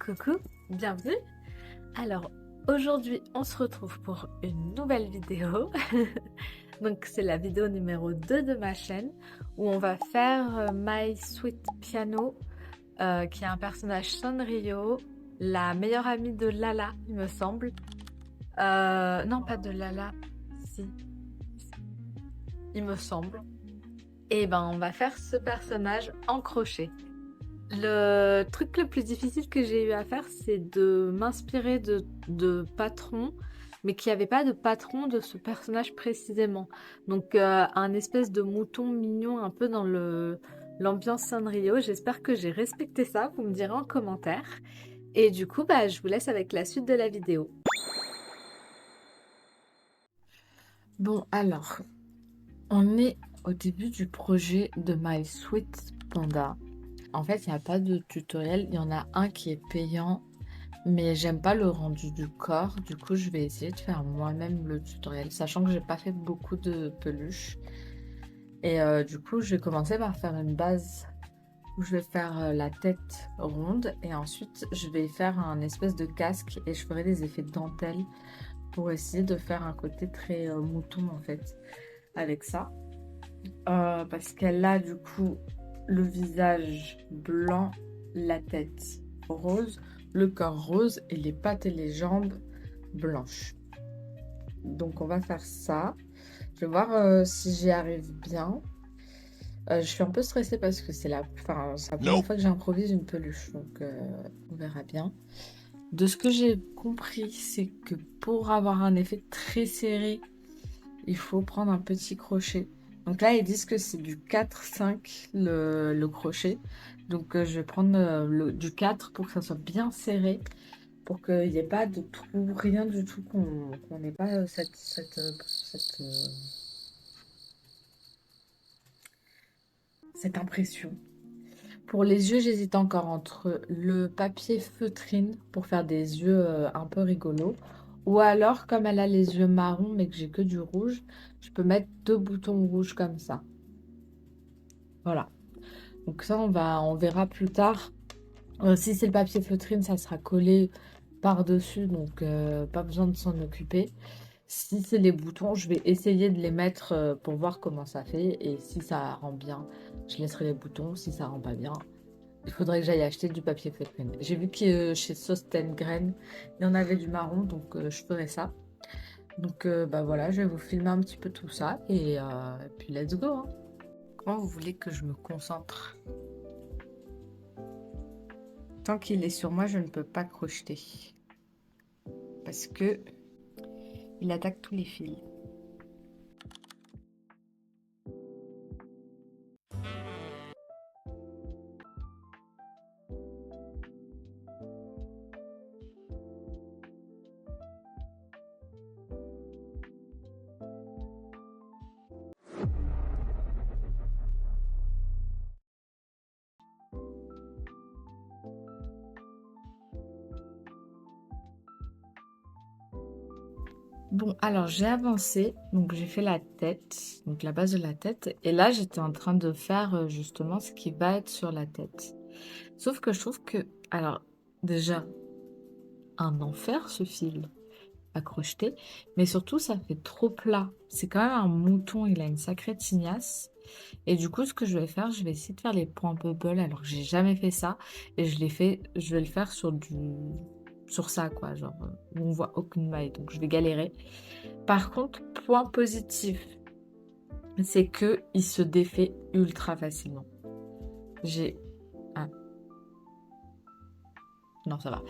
Coucou, bienvenue. Alors aujourd'hui on se retrouve pour une nouvelle vidéo. Donc c'est la vidéo numéro 2 de ma chaîne où on va faire My Sweet Piano qui est un personnage Sanrio, la meilleure amie de Lala il me semble. Non pas de Lala, si, il me semble. Et ben on va faire ce personnage en crochet. Le truc le plus difficile que j'ai eu à faire, c'est de m'inspirer de patrons, mais qu'il n'y avait pas de patron de ce personnage précisément. Donc un espèce de mouton mignon un peu dans l'ambiance Sanrio. J'espère que j'ai respecté ça, vous me direz en commentaire. Et du coup, bah, je vous laisse avec la suite de la vidéo. Bon, alors, on est au début du projet de My Sweet Panda. En fait, il n'y a pas de tutoriel. Il y en a un qui est payant, mais j'aime pas le rendu du corps. Du coup, je vais essayer de faire moi-même le tutoriel, sachant que j'ai pas fait beaucoup de peluches. Et du coup, je vais commencer par faire une base où je vais faire la tête ronde. Et ensuite, je vais faire un espèce de casque et je ferai des effets de dentelle pour essayer de faire un côté très mouton, en fait, avec ça. Parce qu'elle a du coup le visage blanc, la tête rose, le corps rose et les pattes et les jambes blanches. Donc on va faire ça. Je vais voir si j'y arrive bien. Je suis un peu stressée parce que c'est c'est la première fois que j'improvise une peluche, donc on verra bien. De ce que j'ai compris, c'est que pour avoir un effet très serré, il faut prendre un petit crochet. Donc là, ils disent que c'est du 4-5 le crochet. Donc je vais prendre du 4 pour que ça soit bien serré, pour qu'il n'y ait pas de trou, rien du tout, qu'on n'ait pas cette impression. Pour les yeux, j'hésite encore entre le papier feutrine pour faire des yeux un peu rigolos. Ou alors, comme elle a les yeux marrons mais que j'ai que du rouge, je peux mettre 2 boutons rouges comme ça. Voilà. Donc ça, on verra plus tard. Si c'est le papier feutrine, ça sera collé par-dessus, donc pas besoin de s'en occuper. Si c'est les boutons, je vais essayer de les mettre pour voir comment ça fait. Et si ça rend bien, je laisserai les boutons. Si ça rend pas bien, il faudrait que j'aille acheter du papier feutrine. J'ai vu que chez Sostengrain, il y en avait du marron, donc je ferai ça. Donc bah voilà, je vais vous filmer un petit peu tout ça et puis let's go, hein. Comment vous voulez que je me concentre? Tant qu'il est sur moi, je ne peux pas crocheter. Parce que il attaque tous les fils. Bon, alors j'ai avancé, donc j'ai fait la tête, donc la base de la tête, et là j'étais en train de faire justement ce qui va être sur la tête. Sauf que je trouve que, alors déjà, un enfer ce fil à crocheter, mais surtout ça fait trop plat. C'est quand même un mouton, il a une sacrée tignasse. Et du coup, ce que je vais faire, je vais essayer de faire les points bubble, alors que j'ai jamais fait ça, et je vais le faire sur ça, quoi, genre où on voit aucune maille, donc je vais galérer. Par contre, point positif, c'est que il se défait ultra facilement. J'ai... Ah, non, ça va.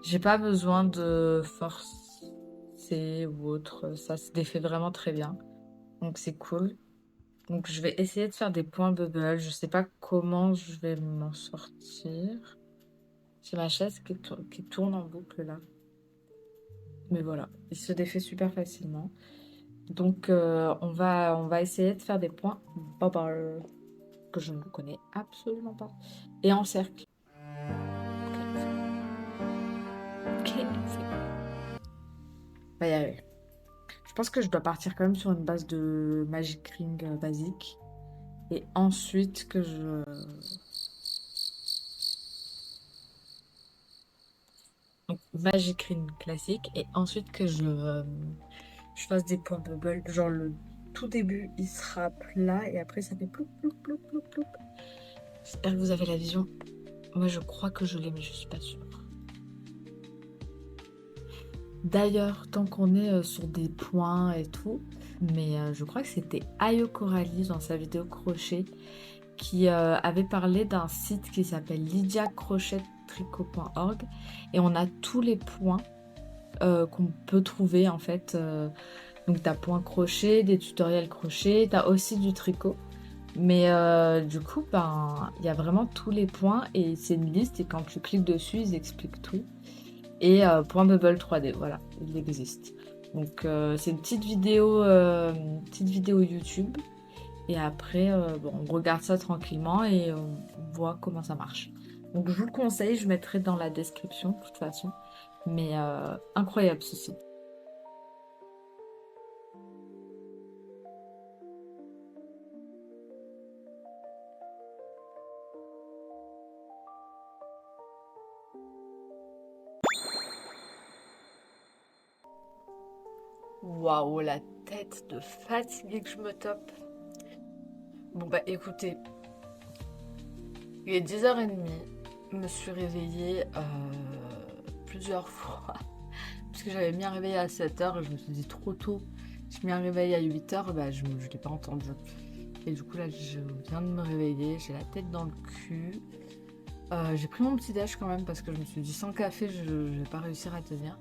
J'ai pas besoin de forcer ou autre. Ça se défait vraiment très bien. Donc c'est cool. Donc je vais essayer de faire des points bubble. Je sais pas comment je vais m'en sortir. J'ai ma chaise qui tourne en boucle là. Mais voilà, il se défait super facilement. Donc on va essayer de faire des points bubble que je ne connais absolument pas. Et en cercle. Ok, on fait. Va y arriver. Je pense que je dois partir quand même sur une base de Magic Ring basique. Et ensuite que je... Donc Magic Ring classique. Et ensuite que je fasse des points bubble. Genre le tout début, il sera plat. Et après, ça fait ploup, ploup, ploup, ploup, ploup. J'espère que vous avez la vision. Moi, je crois que je l'ai, mais je suis pas sûre. D'ailleurs, tant qu'on est sur des points et tout, mais je crois que c'était Ayo Coralie dans sa vidéo crochet qui avait parlé d'un site qui s'appelle lydiacrochettricot.org et on a tous les points qu'on peut trouver en fait. Donc t'as point crochet, des tutoriels crochet, t'as aussi du tricot. Mais du coup, ben, il y a vraiment tous les points et c'est une liste et quand tu cliques dessus, ils expliquent tout. Et point Bubble 3D, voilà, il existe. Donc c'est une petite vidéo YouTube. Et après, bon, on regarde ça tranquillement et on voit comment ça marche. Donc je vous le conseille, je mettrai dans la description de toute façon. Mais incroyable ce site. Waouh, la tête de fatigue que je me tape. Bon bah écoutez, il est 10h30, je me suis réveillée plusieurs fois. Parce que j'avais mis un réveil à 7h et je me suis dit trop tôt. J'ai mis un réveil à 8h, bah je ne l'ai pas entendu. Et du coup là je viens de me réveiller, j'ai la tête dans le cul. J'ai pris mon petit déj quand même parce que je me suis dit sans café je vais pas réussir à tenir.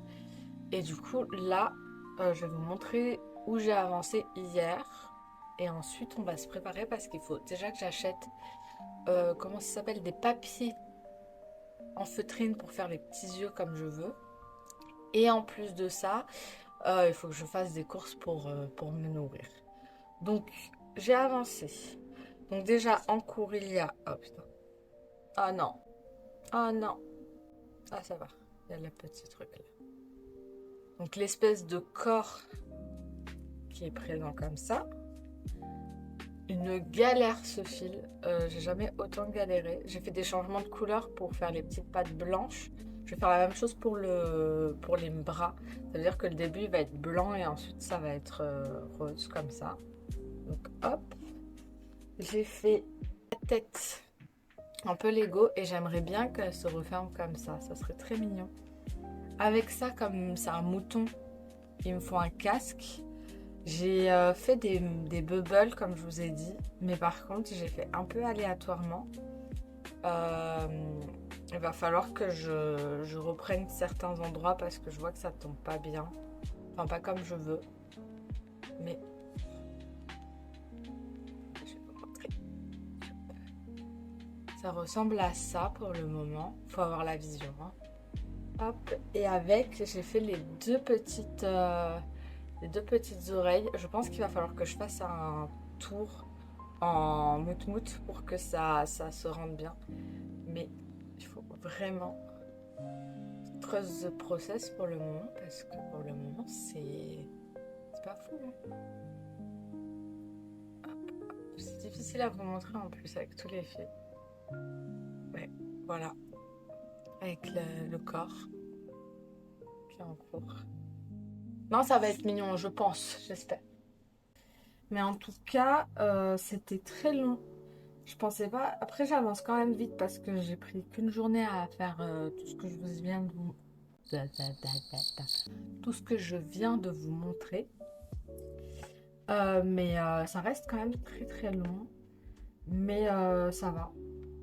Et du coup là je vais vous montrer où j'ai avancé hier. Et ensuite on va se préparer parce qu'il faut déjà que j'achète comment ça s'appelle, des papiers en feutrine pour faire les petits yeux comme je veux. Et en plus de ça, il faut que je fasse des courses pour me nourrir. Donc, j'ai avancé. Donc déjà, en cours, il y a... Oh putain. Ah non. Ah non. Ah ça va. Il y a le petit truc là. Donc l'espèce de corps qui est présent comme ça. Une galère ce fil. J'ai jamais autant galéré. J'ai fait des changements de couleur pour faire les petites pattes blanches. Je vais faire la même chose pour les bras. Ça veut dire que le début il va être blanc et ensuite ça va être rose comme ça. Donc hop. J'ai fait la tête un peu Lego et j'aimerais bien qu'elle se referme comme ça. Ça serait très mignon. Avec ça, comme c'est un mouton, il me faut un casque. J'ai fait des bubbles comme je vous ai dit, mais par contre j'ai fait un peu aléatoirement. Euh, il va falloir que je reprenne certains endroits parce que je vois que ça tombe pas bien. Enfin pas comme je veux. Mais je vais vous montrer. Ça ressemble à ça pour le moment. Faut avoir la vision. Hein. Hop. Et avec, j'ai fait les deux petites oreilles. Je pense qu'il va falloir que je fasse un tour en mout-mout pour que ça se rende bien. Mais il faut vraiment trust the process pour le moment parce que pour le moment c'est pas fou. Hein. C'est difficile à vous montrer en plus avec tous les fils. Ouais, voilà. Avec le corps qui est en cours. Non, ça va être mignon, je pense, j'espère. Mais en tout cas, c'était très long. Je pensais pas. Après, j'avance quand même vite parce que j'ai pris qu'une journée à faire tout ce que je vous viens de vous... Tout ce que je viens de vous montrer. Mais ça reste quand même très très long. Mais ça va.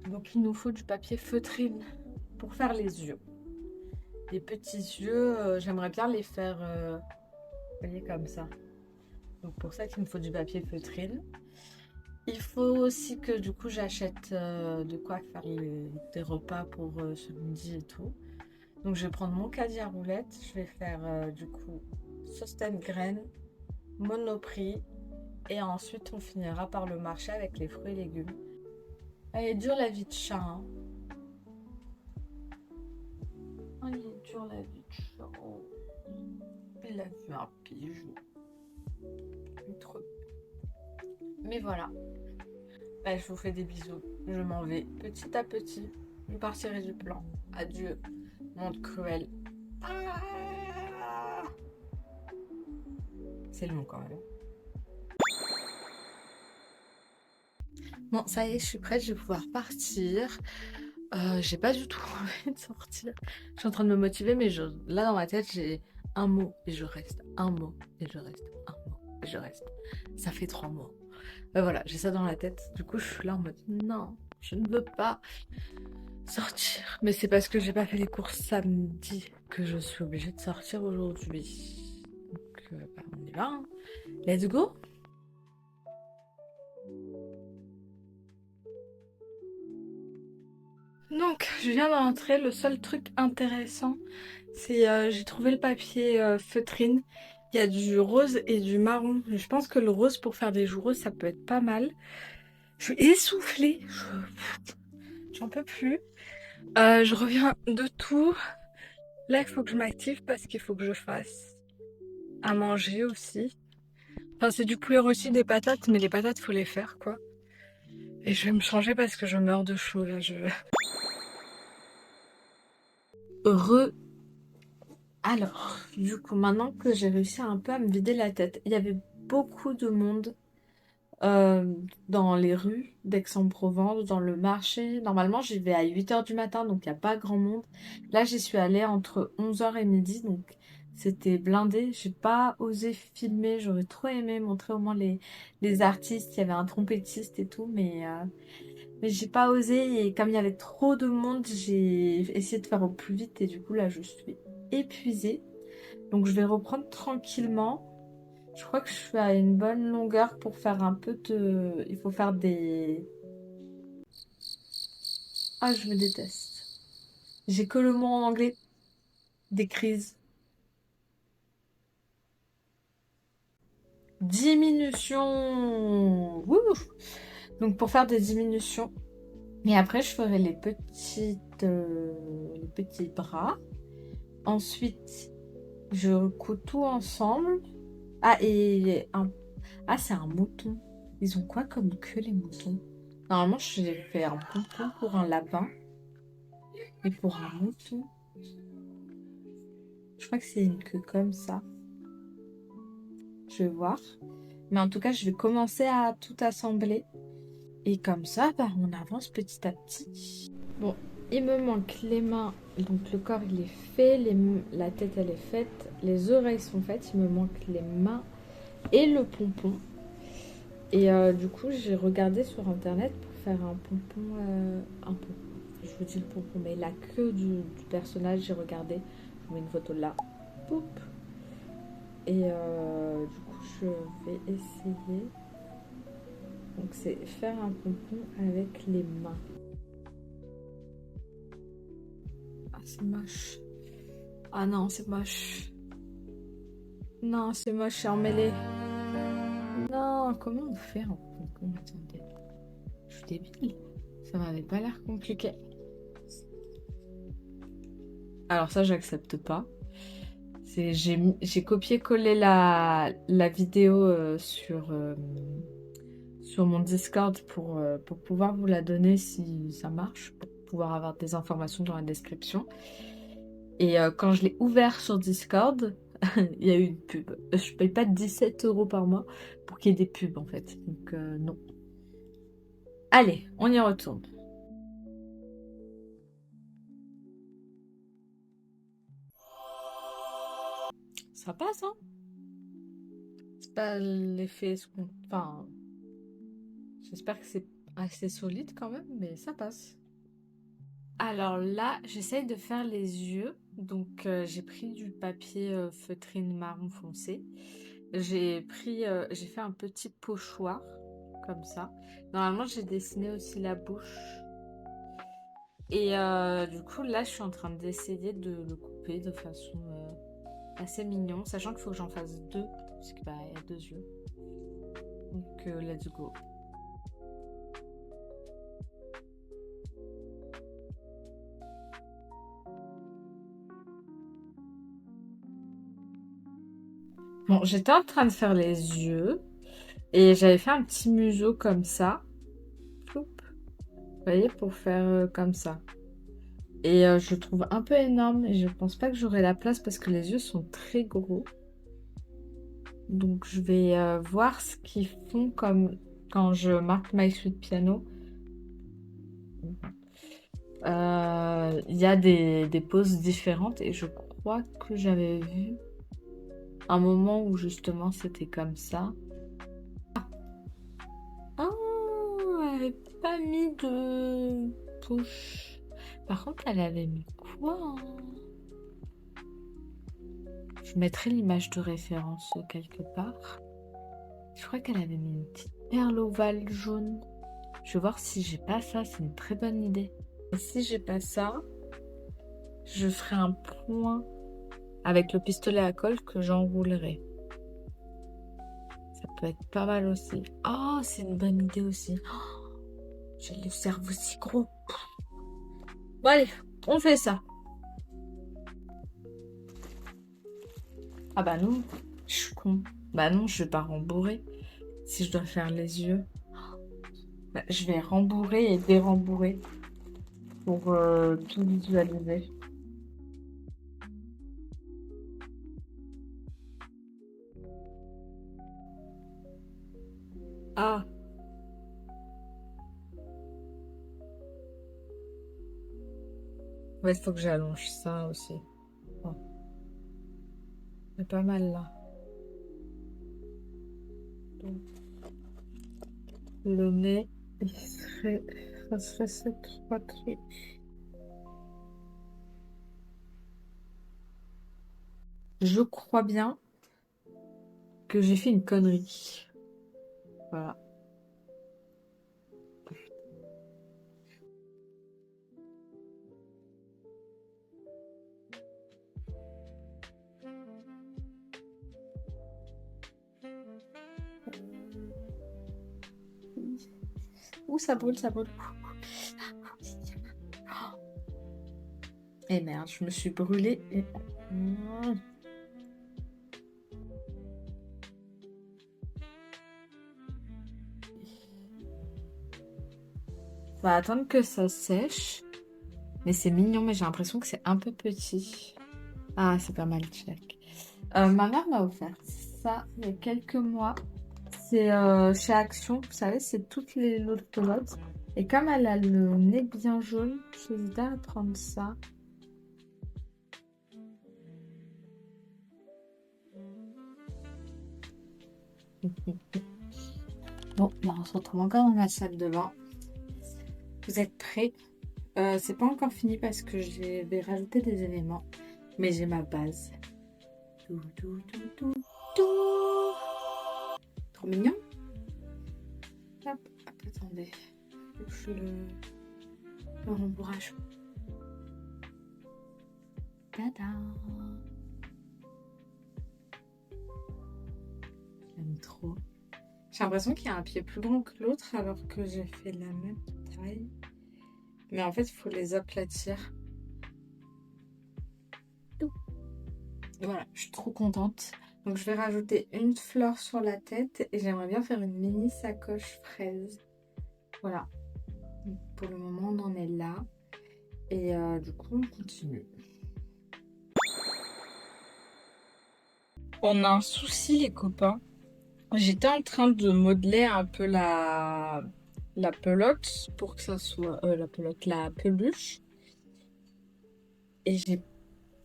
Donc il nous faut du papier feutrine pour faire les yeux. Les petits yeux, j'aimerais bien les faire, vous voyez, comme ça. Donc pour ça qu'il me faut du papier feutrine. Il faut aussi que du coup j'achète de quoi faire des repas pour ce midi et tout. Donc je vais prendre mon caddie à roulettes. Je vais faire du coup sauce graines, Monoprix. Et ensuite on finira par le marché avec les fruits et légumes. Elle est dure la vie de chat. Hein. Oh, elle est dure la vie de chat. Oh. Il a vu un pigeon. Trop. Mais voilà. Bah, je vous fais des bisous. Je m'en vais petit à petit. Je partirai du plan. Adieu, monde cruel. Ah, c'est long quand même. Bon, ça y est, je suis prête, je vais pouvoir partir. J'ai pas du tout envie de sortir. Je suis en train de me motiver, mais là dans ma tête, j'ai un mot et je reste. Un mot et je reste. Un mot et je reste. Ça fait 3 mots. Voilà, j'ai ça dans la tête. Du coup, je suis là en mode non, je ne veux pas sortir. Mais c'est parce que j'ai pas fait les courses samedi que je suis obligée de sortir aujourd'hui. Donc, bah, on y va, hein. Let's go! Donc, je viens d'entrer. Le seul truc intéressant, c'est j'ai trouvé le papier feutrine. Il y a du rose et du marron. Je pense que le rose pour faire des joues roses, ça peut être pas mal. Je suis essoufflée. J'en peux plus. Je reviens de tout. Là, il faut que je m'active parce qu'il faut que je fasse à manger aussi. Enfin, c'est du poulet rôti, des patates, mais les patates, faut les faire, quoi. Et je vais me changer parce que je meurs de chaud, là. Re Alors, du coup, maintenant que j'ai réussi un peu à me vider la tête, il y avait beaucoup de monde euh, dans les rues d'Aix-en-Provence, dans le marché. Normalement, j'y vais à 8 h du matin, donc il n'y a pas grand monde. Là, j'y suis allée entre 11 h et midi, donc c'était blindé. J'ai pas osé filmer, j'aurais trop aimé montrer au moins les artistes. Il y avait un trompettiste et tout, mais j'ai pas osé. Et comme il y avait trop de monde, j'ai essayé de faire au plus vite et du coup, là, je suis épuisée. Donc je vais reprendre tranquillement. Je crois que je suis à une bonne longueur pour faire un peu de... Il faut faire des... Ah, je me déteste. J'ai que le mot en anglais. Des crises. Diminution. Wouh. Donc pour faire des diminutions. Et après, je ferai les petits bras. Ensuite, je couds tout ensemble. Ah, Ah, c'est un mouton. Ils ont quoi comme queue, les moutons? Normalement, j'ai fait un pompon pour un lapin. Et pour un mouton, je crois que c'est une queue comme ça. Je vais voir. Mais en tout cas, je vais commencer à tout assembler. Et comme ça, bah, on avance petit à petit. Bon, il me manque les mains. Donc le corps, il est fait. La tête, elle est faite. Les oreilles sont faites. Il me manque les mains et le pompon. Et du coup, j'ai regardé sur internet pour faire un pompon. Je vous dis le pompon, mais la queue du personnage, j'ai regardé. Je vous mets une photo là. Poup. Et du coup, je vais essayer. Donc, c'est faire un pompon avec les mains. Ah, c'est moche. Ah non, c'est moche. Non, c'est moche, c'est emmêlé. Non, comment on fait un pompon? Attendez. Je suis débile. Ça m'avait pas l'air compliqué. Alors ça, j'accepte pas. J'ai copié-collé la vidéo sur mon Discord pour pouvoir vous la donner si ça marche, pour pouvoir avoir des informations dans la description. Et quand je l'ai ouvert sur Discord, il y a eu une pub. Je paye pas 17 € par mois pour qu'il y ait des pubs en fait. Donc non. Allez, on y retourne. Ça passe, hein? C'est pas l'effet Enfin, j'espère que c'est assez solide quand même, mais ça passe. Alors là, j'essaye de faire les yeux. Donc j'ai pris du papier feutrine marron foncé. J'ai fait un petit pochoir comme ça. Normalement, j'ai dessiné aussi la bouche. Et du coup, là, je suis en train d'essayer de le couper de façon assez mignon, sachant qu'il faut que j'en fasse deux, parce qu'il y a deux yeux. Donc let's go. Bon, j'étais en train de faire les yeux et j'avais fait un petit museau comme ça. Ploup. Vous voyez, pour faire comme ça. Et je le trouve un peu énorme et je pense pas que j'aurai la place parce que les yeux sont très gros. Donc je vais voir ce qu'ils font comme quand je marque My Sweet Piano. Il y a des poses différentes et je crois que j'avais vu un moment où justement c'était comme ça. Ah, elle avait pas mis de push. Par contre, elle avait mis quoi, hein? Je mettrai l'image de référence quelque part. Je crois qu'elle avait mis une petite perle ovale jaune. Je vais voir si j'ai pas ça, c'est une très bonne idée. Et si j'ai pas ça, je ferai un point avec le pistolet à colle que j'enroulerai. Ça peut être pas mal aussi. Oh, c'est une bonne idée aussi. Oh, j'ai le cerveau si gros. Bon allez, on fait ça. Ah bah non, je suis con. Bah non, je vais pas rembourrer. Si je dois faire les yeux, bah, je vais rembourrer et dérembourrer pour tout visualiser. Ah, ouais, il faut que j'allonge ça aussi. Oh, c'est pas mal là. Donc, le nez, ça serait ces trois trucs. Je crois bien que j'ai fait une connerie. Voilà. Ouh, ça brûle, ça brûle. Et merde, je me suis brûlée. On va attendre que ça sèche. Mais c'est mignon, mais j'ai l'impression que c'est un peu petit. Ah, c'est pas mal, check. Ma mère m'a offert ça il y a quelques mois. C'est chez Action, vous savez, c'est toutes les lots de pelote. Et comme elle a le nez bien jaune, j'hésitais à prendre ça. Bon, là, on se retrouve encore dans la salle de bain. Vous êtes prêts? C'est pas encore fini parce que je vais rajouter des éléments. Mais j'ai ma base. Tout, tout, tout, tout, tout. Trop mignon. Hop, hop, attendez. Faut que je le rembourrage. Tada! J'aime trop. J'ai l'impression qu'il y a un pied plus grand que l'autre alors que j'ai fait la même taille. Mais en fait, il faut les aplatir. Tout. Voilà, je suis trop contente. Donc, je vais rajouter une fleur sur la tête et j'aimerais bien faire une mini sacoche fraise. Voilà. Donc, pour le moment, on en est là. Et du coup, on continue. On a un souci, les copains. J'étais en train de modeler un peu la pelote pour que ça soit la peluche. Et j'ai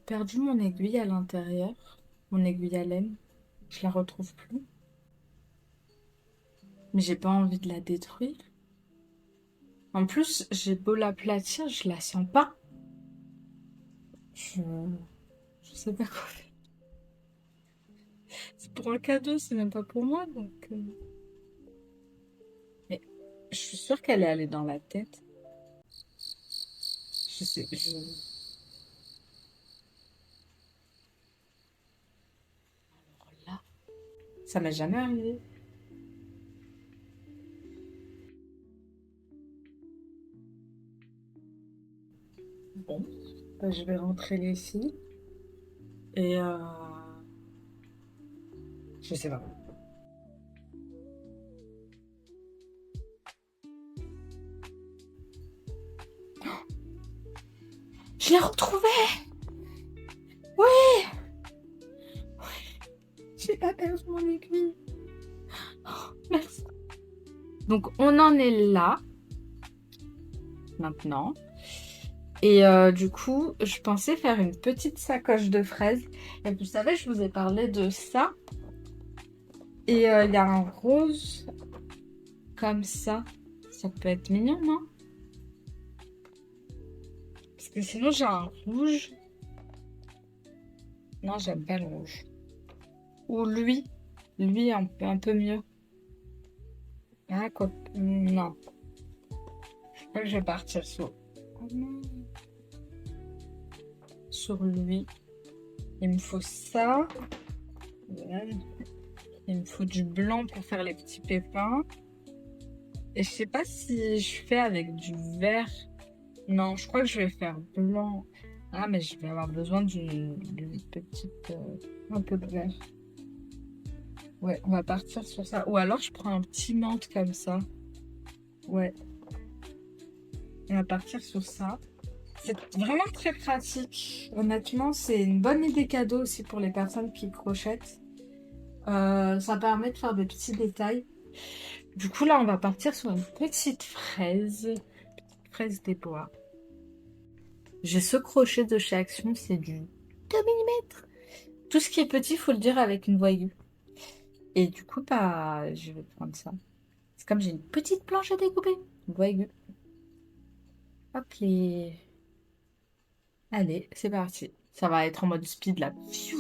perdu mon aiguille à l'intérieur, mon aiguille à laine. Je la retrouve plus. Mais j'ai pas envie de la détruire. En plus, j'ai beau l'aplatir, je la sens pas. Je, je sais pas quoi faire. C'est pour un cadeau, c'est même pas pour moi, donc. Mais je suis sûre qu'elle est allée dans la tête. Je sais, là, ça m'est jamais arrivé. Bon, bah, je vais rentrer les filles et je sais pas. Je l'ai retrouvé. Oui, j'ai pas perdu mon aiguille. Oh, merci. Donc, on en est là, maintenant. Et du coup, je pensais faire une petite sacoche de fraises. Et vous savez, je vous ai parlé de ça. Et il y a un rose comme ça. Ça peut être mignon, non? Parce que sinon, j'ai un rouge. Non, j'aime pas le rouge. Ou lui. Lui, un peu mieux. Ah, non. Je crois que je vais partir sur... Oh non. Sur lui. Il me faut ça. Voilà. Il me faut du blanc pour faire les petits pépins. Et je sais pas si je fais avec du vert. Non, je crois que je vais faire blanc. Ah, mais je vais avoir besoin d'une petite... un peu de vert. Ouais, on va partir sur ça. Ou alors, je prends un petit menthe comme ça. Ouais, on va partir sur ça. C'est vraiment très pratique. Honnêtement, c'est une bonne idée cadeau aussi pour les personnes qui crochettent. Ça permet de faire des petits détails. Du coup, là, on va partir sur une petite fraise. Fraise des bois. J'ai ce crochet de chez Action, c'est du 2 mm. Tout ce qui est petit, faut le dire avec une voix aiguë. Et du coup, bah, je vais prendre ça. C'est comme j'ai une petite planche à découper. Une voix aiguë. Hop, les... Allez, c'est parti. Ça va être en mode speed là. Pfiou.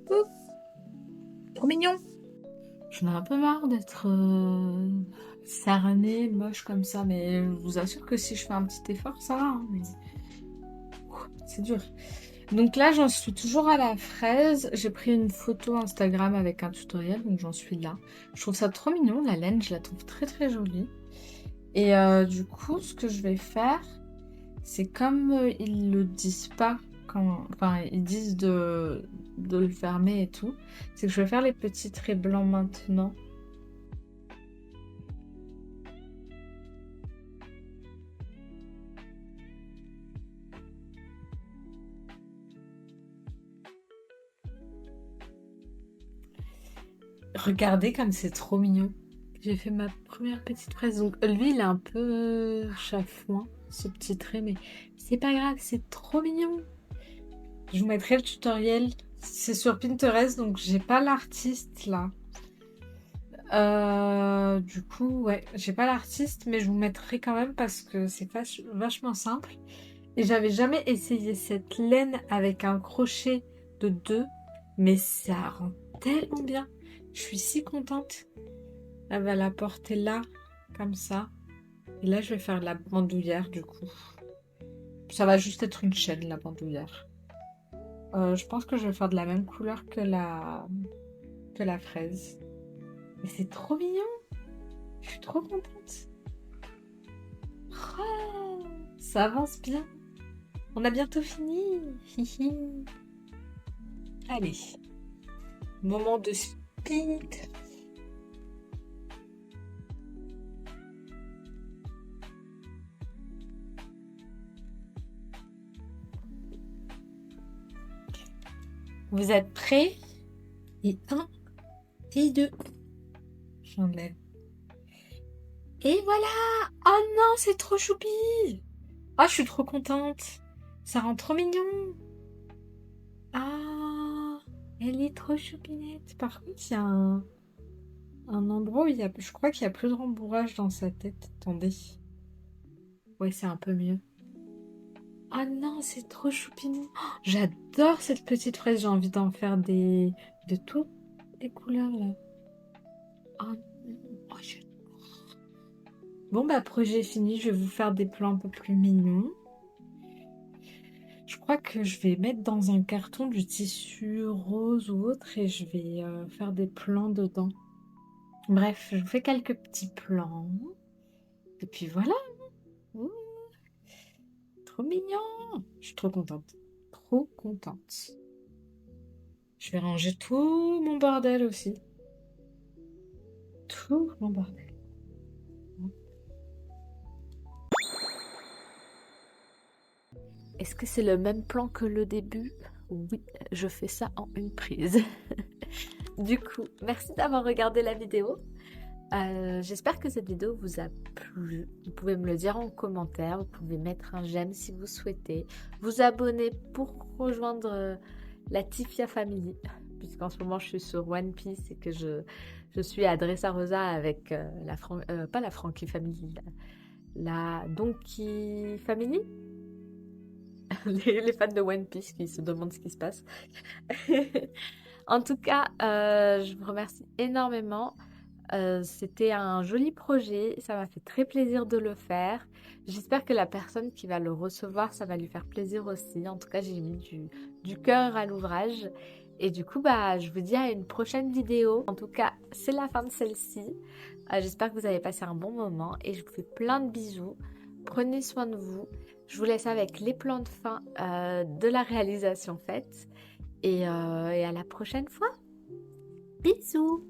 Ouf, trop mignon. J'en ai un peu marre d'être cernée, moche comme ça, mais je vous assure que si je fais un petit effort, ça va, hein, mais c'est dur. Donc là, j'en suis toujours à la fraise. J'ai pris une photo Instagram avec un tutoriel, donc j'en suis là. Je trouve ça trop mignon, la laine, je la trouve très très jolie. Et du coup, ce que je vais faire, c'est comme ils le disent pas, enfin ils disent de le fermer et tout, c'est que je vais faire les petits traits blancs maintenant. Regardez comme c'est trop mignon. J'ai fait ma première petite fraise. Donc lui, il est un peu chafouin, ce petit trait, mais c'est pas grave, c'est trop mignon. Je vous mettrai le tutoriel. C'est sur Pinterest, donc j'ai pas l'artiste là. Du coup, ouais, j'ai pas l'artiste, mais je vous mettrai quand même parce que c'est vachement simple. Et j'avais jamais essayé cette laine avec un crochet de 2, mais ça rend tellement bien. Je suis si contente. Elle va la porter là, comme ça. Et là, je vais faire la bandoulière du coup. Ça va juste être une chaîne, la bandoulière. Je pense que je vais faire de la même couleur que la fraise. Mais c'est trop mignon. Je suis trop contente. Oh, ça avance bien. On a bientôt fini. Hihi. Allez, moment de speed. Vous êtes prêts? Et 1 et 2. J'enlève. Et voilà! Oh non, c'est trop choupi! Ah, je suis trop contente. Ça rend trop mignon. Ah, elle est trop choupinette. Par contre, il y a un endroit où je crois qu'il y a plus de rembourrage dans sa tête. Attendez. Ouais, c'est un peu mieux. Ah non, c'est trop choupinou. Oh, j'adore cette petite fraise. J'ai envie d'en faire de toutes les couleurs là. Oh non. Oh, bon, bah, projet fini. Je vais vous faire des plans un peu plus mignons. Je crois que je vais mettre dans un carton du tissu rose ou autre et je vais faire des plans dedans. Bref, je vous fais quelques petits plans. Et puis voilà. Ouh, trop mignon. Je suis trop contente. Trop contente. Je vais ranger tout mon bordel aussi. Tout mon bordel. Est-ce que c'est le même plan que le début? Oui, je fais ça en une prise. Du coup, merci d'avoir regardé la vidéo. J'espère que cette vidéo vous a plu. Vous pouvez me le dire en commentaire. Vous pouvez mettre un j'aime si vous souhaitez. Vous abonner pour rejoindre la Tifia Family. Puisqu'en ce moment, je suis sur One Piece et que je suis à Dressrosa avec pas la Frankie Family, la Donkey Family. Les fans de One Piece qui se demandent ce qui se passe. En tout cas, je vous remercie énormément. C'était un joli projet, ça m'a fait très plaisir de le faire. J'espère que la personne qui va le recevoir, ça va lui faire plaisir aussi. En tout cas, j'ai mis du cœur à l'ouvrage. Et du coup, bah, je vous dis à une prochaine vidéo. En tout cas, c'est la fin de celle-ci. J'espère que vous avez passé un bon moment et je vous fais plein de bisous. Prenez soin de vous. Je vous laisse avec les plans de fin de la réalisation faite. Et à la prochaine fois. Bisous!